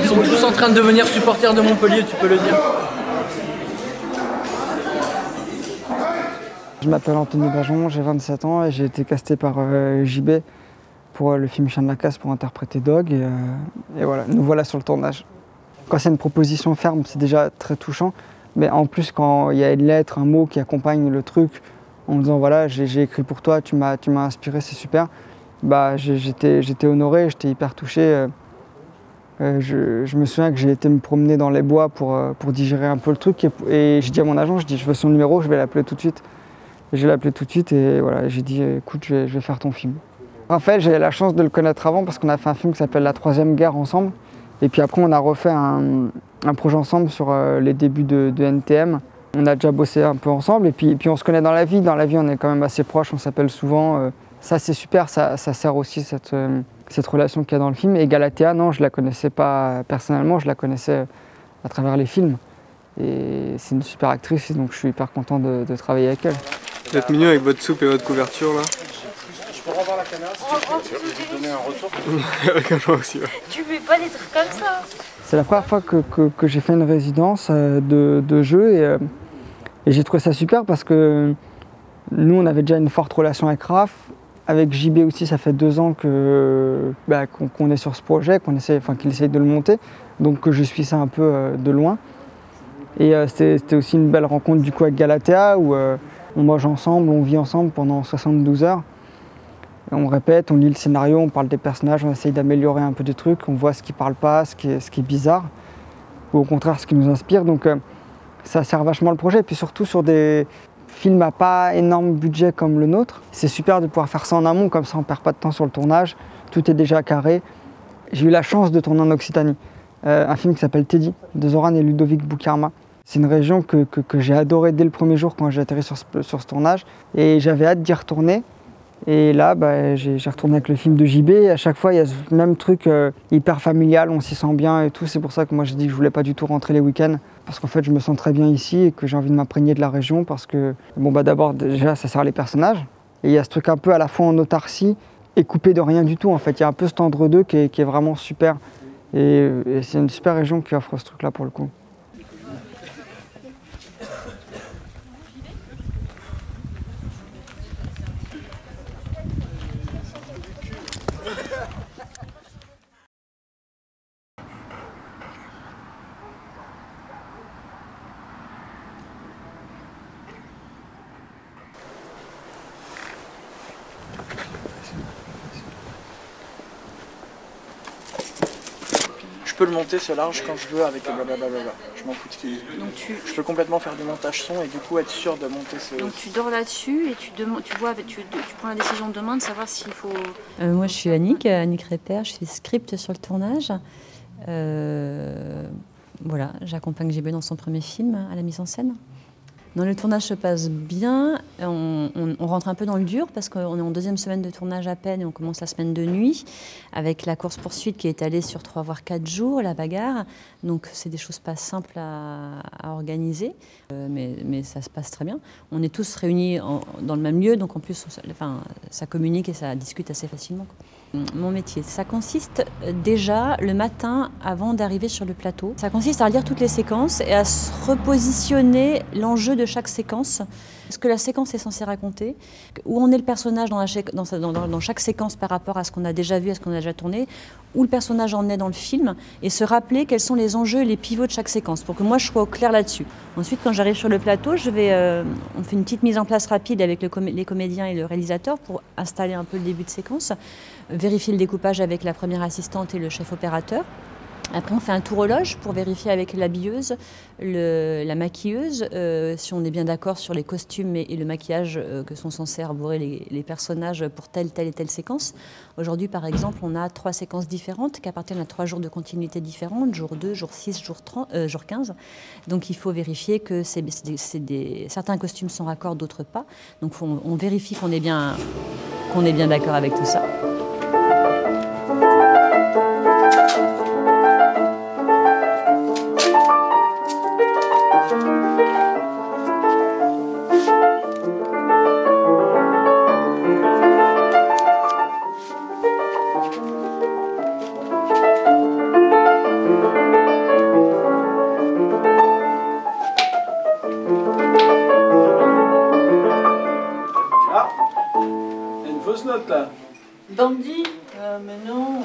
Ils sont tous en train de devenir supporters de Montpellier, tu peux le dire. Je m'appelle Anthony Bajon, j'ai 27 ans et j'ai été casté par JB pour le film Chien de la Casse pour interpréter Dog. Et voilà, nous voilà sur le tournage. Quand c'est une proposition ferme, c'est déjà très touchant. Mais en plus, quand il y a une lettre, un mot qui accompagne le truc, en me disant voilà, j'ai écrit pour toi, tu m'as inspiré, c'est super. Bah, j'étais honoré, j'étais hyper touché. Je me souviens que j'ai été me promener dans les bois pour digérer un peu le truc. Et j'ai dit à mon agent, je veux son numéro, je vais l'appeler tout de suite. Et je l'ai appelé tout de suite et voilà, j'ai dit écoute, je vais faire ton film. Raphaël, j'ai eu la chance de le connaître avant parce qu'on a fait un film qui s'appelle La Troisième Guerre ensemble. Et puis après, on a refait un projet ensemble sur les débuts de NTM. On a déjà bossé un peu ensemble et puis on se connaît dans la vie. Dans la vie, on est quand même assez proches, on s'appelle souvent. Ça, c'est super, ça sert aussi cette relation qu'il y a dans le film. Et Galatea, non, je ne la connaissais pas personnellement, je la connaissais à travers les films. Et c'est une super actrice et donc je suis hyper content de travailler avec elle. Vous êtes mignon avec votre soupe et votre couverture là. Je peux revoir la caméra si tu veux lui donner un retour. Avec moi aussi, ouais. Tu fais pas des trucs comme ça. C'est la première fois que j'ai fait une résidence de jeu et j'ai trouvé ça super parce que nous on avait déjà une forte relation avec Raph. Avec JB aussi, ça fait 2 ans qu'on est sur ce projet, qu'il essaye de le monter, donc que je suis ça un peu de loin. Et c'était aussi une belle rencontre du coup avec Galatea où on mange ensemble, on vit ensemble pendant 72 heures. Et on répète, on lit le scénario, on parle des personnages, on essaye d'améliorer un peu des trucs, on voit ce qui ne parle pas, ce qui est bizarre, ou au contraire ce qui nous inspire. Donc ça sert vachement le projet. Et puis surtout sur des films à pas énorme budget comme le nôtre, c'est super de pouvoir faire ça en amont, comme ça on ne perd pas de temps sur le tournage, tout est déjà carré. J'ai eu la chance de tourner en Occitanie, un film qui s'appelle Teddy, de Zoran et Ludovic Boukarma. C'est une région que j'ai adorée dès le premier jour quand j'ai atterri sur ce tournage et j'avais hâte d'y retourner. Et là, j'ai retourné avec le film de JB et à chaque fois il y a ce même truc hyper familial, on s'y sent bien et tout. C'est pour ça que moi j'ai dit que je voulais pas du tout rentrer les week-ends parce qu'en fait je me sens très bien ici et que j'ai envie de m'imprégner de la région parce que d'abord déjà ça sert les personnages et il y a ce truc un peu à la fois en autarcie et coupé de rien du tout en fait. Il y a un peu cet entre-deux qui est vraiment super et c'est une super région qui offre ce truc là pour le coup. Je peux le monter ce large quand je veux avec blablabla. Je m'en fous de ce qu'il. Je peux complètement faire du montage son et du coup être sûr de monter ce. Donc tu dors là-dessus et tu prends la décision demain de savoir s'il faut. Moi je suis Annick Reper, je suis script sur le tournage. Voilà, j'accompagne JB dans son premier film à la mise en scène. Non, le tournage se passe bien, on rentre un peu dans le dur parce qu'on est en 2e semaine de tournage à peine et on commence la semaine de nuit avec la course-poursuite qui est étalée sur 3 voire 4 jours, la bagarre. Donc c'est des choses pas simples à organiser, mais ça se passe très bien. On est tous réunis dans le même lieu, donc en plus ça communique et ça discute assez facilement. Mon métier, ça consiste déjà le matin avant d'arriver sur le plateau. Ça consiste à relire toutes les séquences et à se repositionner l'enjeu de chaque séquence, ce que la séquence est censée raconter, où en est le personnage dans chaque séquence par rapport à ce qu'on a déjà vu, à ce qu'on a déjà tourné, où le personnage en est dans le film, et se rappeler quels sont les enjeux et les pivots de chaque séquence, pour que moi je sois au clair là-dessus. Ensuite, quand j'arrive sur le plateau, on fait une petite mise en place rapide avec les comédiens et le réalisateur pour installer un peu le début de séquence, vérifier le découpage avec la première assistante et le chef opérateur. Après, on fait un tour aux loges pour vérifier avec l'habilleuse, la maquilleuse, si on est bien d'accord sur les costumes et le maquillage que sont censés arborer les personnages pour telle et telle séquence. Aujourd'hui, par exemple, on a 3 séquences différentes qui appartiennent à 3 jours de continuité différentes, jour 2, jour 6, jour 15. Donc il faut vérifier que certains costumes sont raccords, d'autres pas. Donc on vérifie qu'on est bien d'accord avec tout ça. note là. Dandy Mais non.